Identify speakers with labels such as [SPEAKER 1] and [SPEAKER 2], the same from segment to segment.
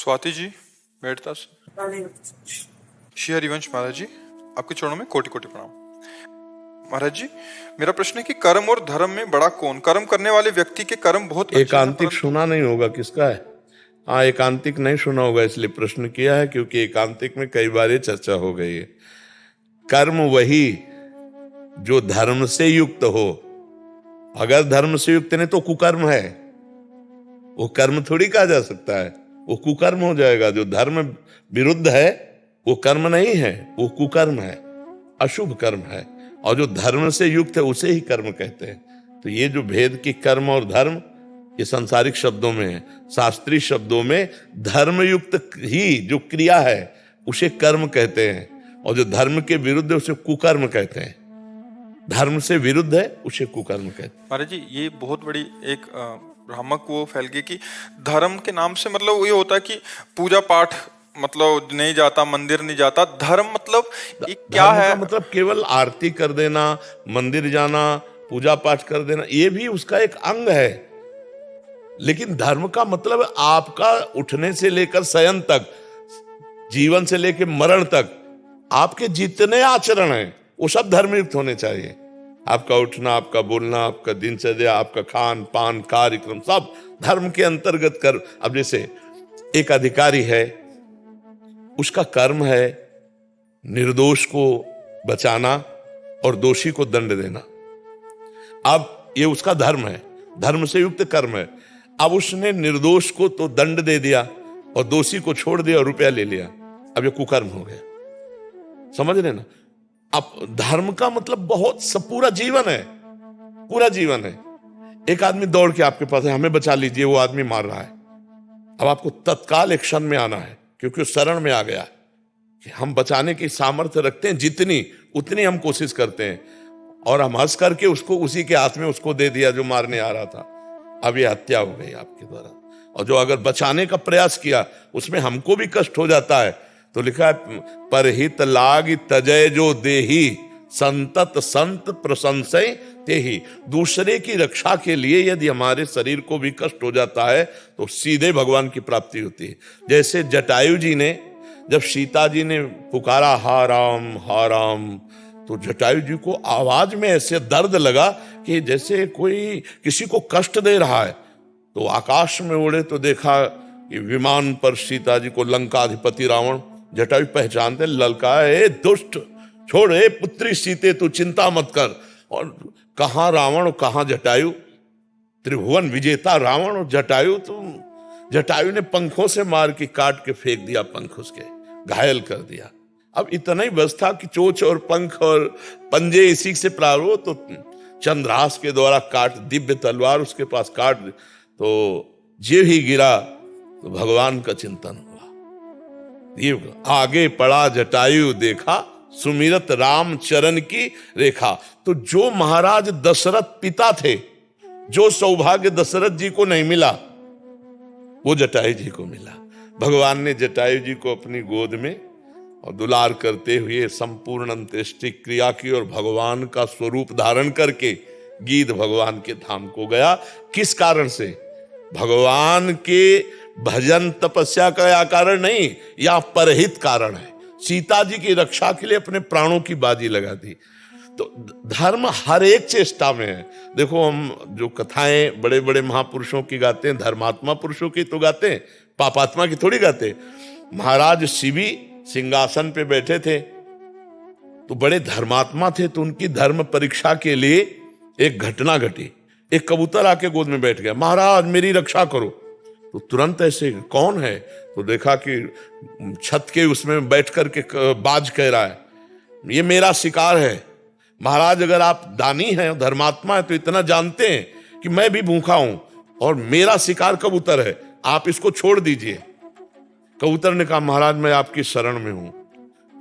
[SPEAKER 1] स्वाति जी, बैठता श्री हरिवंश महाराज जी, आपके चरणों में कोटि कोटि प्रणाम। महाराज जी, मेरा प्रश्न है कि कर्म और धर्म में बड़ा कौन? कर्म करने वाले व्यक्ति के कर्म बहुत
[SPEAKER 2] एकांतिक सुना नहीं होगा किसका है? हाँ, एकांतिक नहीं सुना होगा इसलिए प्रश्न किया है, क्योंकि एकांतिक में कई बार ये चर्चा हो गई है। कर्म वही जो धर्म से युक्त हो। अगर धर्म से युक्त नहीं तो कुकर्म है, वो कर्म थोड़ी कहा जा सकता है, वो कुकर्म हो जाएगा। जो धर्म विरुद्ध है वो कर्म नहीं है, वो कुकर्म है, अशुभ कर्म है। और जो धर्म से युक्त है उसे ही कर्म कहते हैं। तो ये जो भेद की कर्म और धर्म, ये सांसारिक शब्दों में है। शास्त्रीय शब्दों में धर्म युक्त ही जो क्रिया है उसे कर्म कहते हैं, और जो धर्म के विरुद्ध है उसे कुकर्म कहते हैं। धर्म से विरुद्ध है उसे कुकर्म कहते हैं।
[SPEAKER 1] महाराज जी, ये बहुत बड़ी एक भ्रामक वो फैल गई कि धर्म के नाम से मतलब ये होता है कि पूजा पाठ मतलब नहीं जाता, मंदिर नहीं जाता। धर्म मतलब ये क्या है?
[SPEAKER 2] मतलब केवल आरती कर देना, मंदिर जाना, पूजा पाठ कर देना, ये भी उसका एक अंग है। लेकिन धर्म का मतलब आपका उठने से लेकर शयन तक, जीवन से लेकर मरण तक आपके जितने आचरण हैं वो सब धर्मयुक्त होने चाहिए। आपका उठना, आपका बोलना, आपका दिनचर्या, आपका खान पान, कार्यक्रम सब धर्म के अंतर्गत कर। अब जैसे एक अधिकारी है, उसका कर्म है निर्दोष को बचाना और दोषी को दंड देना। अब ये उसका धर्म है, धर्म से युक्त कर्म है। अब उसने निर्दोष को तो दंड दे दिया और दोषी को छोड़ दिया और रुपया ले लिया, अब ये कुकर्म हो गया। समझ रहे ना? अब धर्म का मतलब बहुत पूरा जीवन है, पूरा जीवन है। एक आदमी दौड़ के आपके पास है, हमें बचा लीजिए, वो आदमी मार रहा है। अब आपको तत्काल एक्शन में आना है, क्योंकि उस शरण में आ गया कि हम बचाने की सामर्थ्य रखते हैं, जितनी उतनी हम कोशिश करते हैं, और हम हंस करके उसको उसी के हाथ में उसको दे दिया जो मारने आ रहा था। अब ये हत्या हो गई आपके द्वारा। और जो अगर बचाने का प्रयास किया उसमें हमको भी कष्ट हो जाता है, तो लिखा है परहित लाग तजय जो देही संतत संत प्रशंसय तेही। दूसरे की रक्षा के लिए यदि हमारे शरीर को भी कष्ट हो जाता है तो सीधे भगवान की प्राप्ति होती है। जैसे जटायु जी ने, जब सीता जी ने पुकारा हा राम, तो जटायु जी को आवाज में ऐसे दर्द लगा कि जैसे कोई किसी को कष्ट दे रहा है। तो आकाश में उड़े तो देखा कि विमान पर सीता जी को लंकाधिपति रावण। जटायु पहचानते, ललका, ए दुष्ट, छोड़, ए पुत्री सीते, तू चिंता मत कर। और कहां रावण और कहां जटायु, त्रिभुवन विजेता रावण और जटायु। तो जटायु ने पंखों से मार के काट के फेंक दिया, पंख उसके घायल कर दिया। अब इतना ही बस था कि चोंच और पंख और पंजे इसी से प्रारो, तो चंद्रहास के द्वारा काट, दिव्य तलवार उसके पास काट, तो जे ही गिरा तो भगवान का चिंतन हुआ। ये आगे पड़ा जटायु देखा, सुमिरत राम चरण की रेखा। तो जो महाराज दशरथ पिता थे, जो सौभाग्य दशरथ जी को नहीं मिला वो जटायु जी को मिला। भगवान ने जटायु जी को अपनी गोद में और दुलार करते हुए संपूर्ण अंत्येष्टि क्रिया की, और भगवान का स्वरूप धारण करके गीध भगवान के धाम को गया। किस कारण से? भगवान के भजन तपस्या का कारण नहीं, या परहित कारण है। सीता जी की रक्षा के लिए अपने प्राणों की बाजी लगा दी। तो धर्म हर एक चेष्टा में है। देखो, हम जो कथाएं बड़े बड़े महापुरुषों की गाते हैं, धर्मात्मा पुरुषों की तो गाते हैं, पापात्मा की थोड़ी गाते। महाराज शिवी सिंहासन पे बैठे थे तो बड़े धर्मात्मा थे, तो उनकी धर्म परीक्षा के लिए एक घटना घटी। एक कबूतर आके गोद में बैठ गया, महाराज मेरी रक्षा करो। तो तुरंत ऐसे, कौन है? तो देखा कि छत के उसमें बैठ करके बाज कह रहा है, ये मेरा शिकार है महाराज। अगर आप दानी हैं, धर्मात्मा है, तो इतना जानते हैं कि मैं भी भूखा हूं और मेरा शिकार कबूतर है, आप इसको छोड़ दीजिए। कबूतर ने कहा, महाराज मैं आपकी शरण में हूं,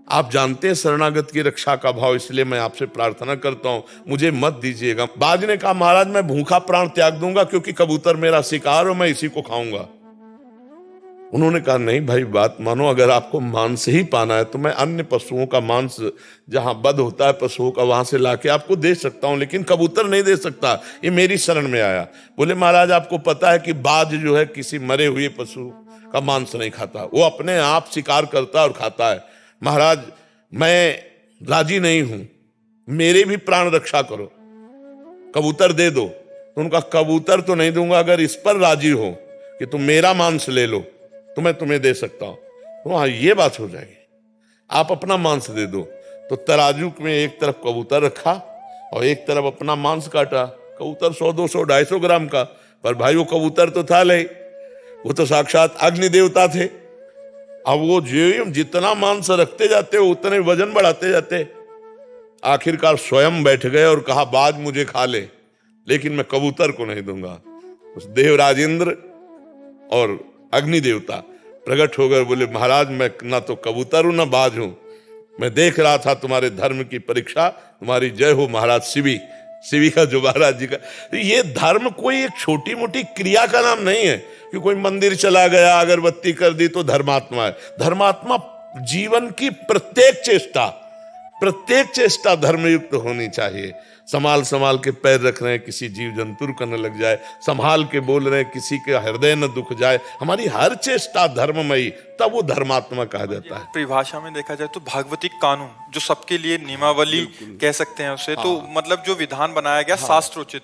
[SPEAKER 2] आप जानते हैं शरणागत की रक्षा का भाव, इसलिए मैं आपसे प्रार्थना करता हूं, मुझे मत दीजिएगा। बाज ने कहा, महाराज मैं भूखा प्राण त्याग दूंगा, क्योंकि कबूतर मेरा शिकार और मैं इसी को खाऊंगा। उन्होंने कहा, नहीं भाई बात मानो, अगर आपको मांस ही पाना है तो मैं अन्य पशुओं का मांस, जहां वध होता है पशुओं का, वहां से लाके आपको दे सकता हूं, लेकिन कबूतर नहीं दे सकता, ये मेरी शरण में आया। बोले, महाराज आपको पता है कि बाज जो है किसी मरे हुए पशु का मांस नहीं खाता, वो अपने आप शिकार करता और खाता है। महाराज मैं राजी नहीं हूं, मेरे भी प्राण रक्षा करो, कबूतर दे दो। तो उनका कबूतर तो नहीं दूंगा, अगर इस पर राजी हो कि तुम मेरा मांस ले लो तो मैं तुम्हें दे सकता हूं। तो हाँ ये बात हो जाएगी, आप अपना मांस दे दो। तो तराजू में एक तरफ कबूतर रखा और एक तरफ अपना मांस काटा। कबूतर 100 200 250 ग्राम का, पर भाई वो कबूतर तो था नहीं, वो तो साक्षात अग्नि देवता थे। अब वो जितना मांस रखते जाते उतने वजन बढ़ाते जाते। आखिरकार स्वयं बैठ गए और कहा बाज मुझे खा ले, लेकिन मैं कबूतर को नहीं दूंगा। उस देवराजेंद्र और अग्नि देवता प्रकट हो गए, बोले महाराज मैं ना तो कबूतर हूं ना बाज हूं, मैं देख रहा था तुम्हारे धर्म की परीक्षा, तुम्हारी जय हो महाराज शिवी का जो महाराज जी का। ये धर्म कोई एक छोटी मोटी क्रिया का नाम नहीं है कि कोई मंदिर चला गया अगरबत्ती कर दी तो धर्मात्मा है। धर्मात्मा जीवन की प्रत्येक चेष्टा धर्मयुक्त होनी चाहिए। संभाल के पैर रख रहे हैं, किसी जीव जंतु को न लग जाए, संभाल के बोल रहे हैं, किसी के हृदय न दुख जाए, हमारी हर चेष्टा धर्ममयी, तब वो धर्मात्मा कहा जाता है।
[SPEAKER 1] परिभाषा में देखा जाए तो भागवतिक कानून जो सबके लिए नियमावली कह सकते हैं उसे, तो मतलब जो विधान बनाया गया शास्त्रोचित,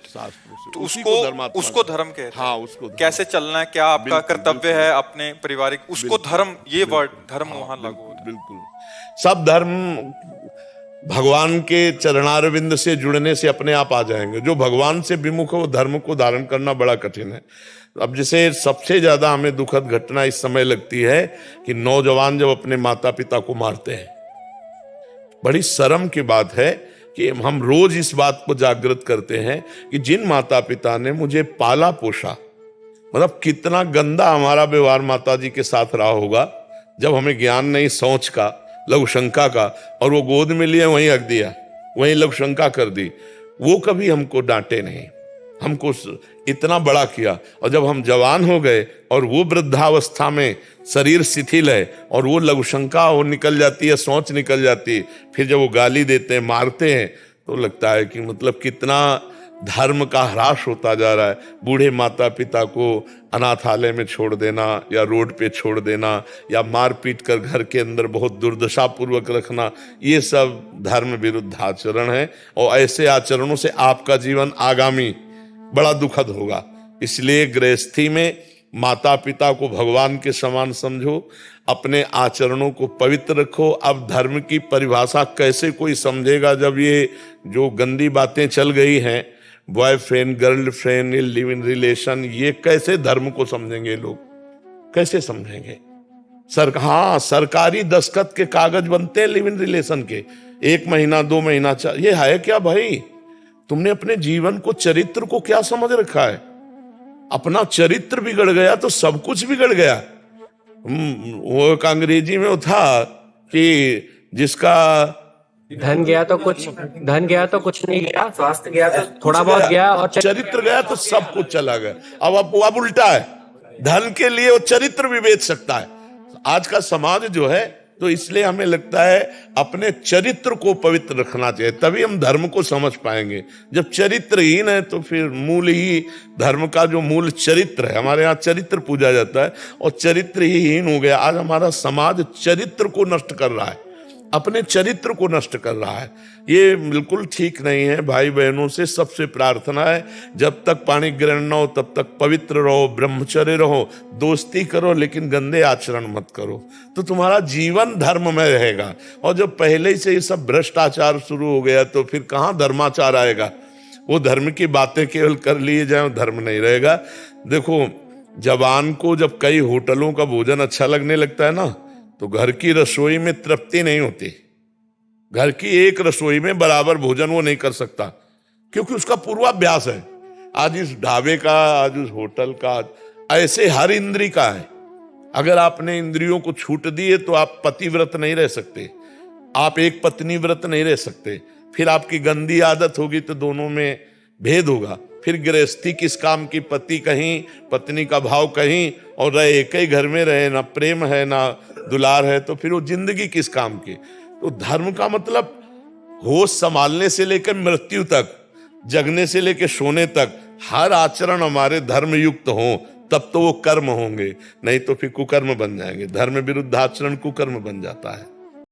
[SPEAKER 1] तो उसको धर्म कहते हैं।
[SPEAKER 2] हाँ, उसको
[SPEAKER 1] कैसे चलना है, क्या आपका कर्तव्य है अपने पारिवारिक, उसको धर्म, ये वर्ड धर्म वहां लागू होता है।
[SPEAKER 2] बिल्कुल, सब धर्म भगवान के चरणारविंद से जुड़ने से अपने आप आ जाएंगे। जो भगवान से विमुख है वो धर्म को धारण करना बड़ा कठिन है। अब जैसे सबसे ज्यादा हमें दुखद घटना इस समय लगती है कि नौजवान जब अपने माता पिता को मारते हैं। बड़ी शर्म की बात है कि हम रोज इस बात को जागृत करते हैं कि जिन माता पिता ने मुझे पाला पोसा, मतलब कितना गंदा हमारा व्यवहार माता जी के साथ रहा होगा, जब हमें ज्ञान नहीं सोच का, लघु शंका का, और वो गोद में लिए वहीं रख दिया, वहीं लघु शंका कर दी। वो कभी हमको डांटे नहीं, हमको इतना बड़ा किया। और जब हम जवान हो गए और वो वृद्धावस्था में शरीर शिथिल है और वो लघु शंका वो निकल जाती है, सोच निकल जाती है, फिर जब वो गाली देते हैं, मारते हैं, तो लगता है कि मतलब कितना धर्म का ह्रास होता जा रहा है। बूढ़े माता पिता को अनाथालय में छोड़ देना या रोड पे छोड़ देना या मार पीट कर घर के अंदर बहुत दुर्दशा पूर्वक रखना, ये सब धर्म विरुद्ध आचरण है। और ऐसे आचरणों से आपका जीवन आगामी बड़ा दुखद होगा। इसलिए गृहस्थी में माता पिता को भगवान के समान समझो, अपने आचरणों को पवित्र रखो। अब धर्म की परिभाषा कैसे कोई समझेगा जब ये जो गंदी बातें चल गई हैं, boyfriend girlfriend, live in relation, ये कैसे धर्म को समझेंगे लोग, कैसे समझेंगे? सरकारी दस्तखत के कागज बनते हैं लिव इन रिलेशन के, 1 महीना 2 महीना, ये है क्या भाई? तुमने अपने जीवन को, चरित्र को क्या समझ रखा है? अपना चरित्र बिगड़ गया तो सब कुछ बिगड़ गया। वो एक अंग्रेजी में वो था कि जिसका
[SPEAKER 3] धन गया तो कुछ नहीं गया, स्वास्थ्य गया तो थोड़ा बहुत गया, और
[SPEAKER 2] चरित्र गया तो सब कुछ चला गया। अब उल्टा है, धन के लिए वो चरित्र भी बेच सकता है आज का समाज जो है। तो इसलिए हमें लगता है अपने चरित्र को पवित्र रखना चाहिए, तभी हम धर्म को समझ पाएंगे। जब चरित्रहीन है तो फिर मूल ही धर्म का जो मूल चरित्र है, हमारे यहाँ चरित्र पूजा जाता है और चरित्र ही हीन हो गया। आज हमारा समाज चरित्र को नष्ट कर रहा है, अपने चरित्र को नष्ट कर रहा है। ये बिल्कुल ठीक नहीं है। भाई बहनों से सबसे प्रार्थना है, जब तक पाणी ग्रहण न हो तब तक पवित्र रहो, ब्रह्मचर्य रहो, दोस्ती करो, लेकिन गंदे आचरण मत करो, तो तुम्हारा जीवन धर्म में रहेगा। और जब पहले ही से ये सब भ्रष्टाचार शुरू हो गया तो फिर कहाँ धर्माचार आएगा? वो धर्म की बातें केवल कर लिए जाए, धर्म नहीं रहेगा। देखो, जवान को जब कई होटलों का भोजन अच्छा लगने लगता है ना, तो घर की रसोई में तृप्ति नहीं होती। घर की एक रसोई में बराबर भोजन वो नहीं कर सकता, क्योंकि उसका पूर्वाभ्यास है। आज इस ढाबे का, आज उस होटल का, ऐसे हर इंद्री का है। अगर आपने इंद्रियों को छूट दिए तो आप पतिव्रत नहीं रह सकते, आप एक पत्नी व्रत नहीं रह सकते। फिर आपकी गंदी आदत होगी तो दोनों में भेद होगा। फिर गृहस्थी किस काम की, पति कहीं, पत्नी का भाव कहीं, और रहे एक ही घर में रहे, ना प्रेम है ना दुलार है, तो फिर वो जिंदगी किस काम की? तो धर्म का मतलब होश संभालने से लेकर मृत्यु तक, जगने से लेकर सोने तक हर आचरण हमारे धर्म युक्त हो, तब तो वो कर्म होंगे, नहीं तो फिर कुकर्म बन जाएंगे। धर्म विरुद्ध आचरण कुकर्म बन जाता है।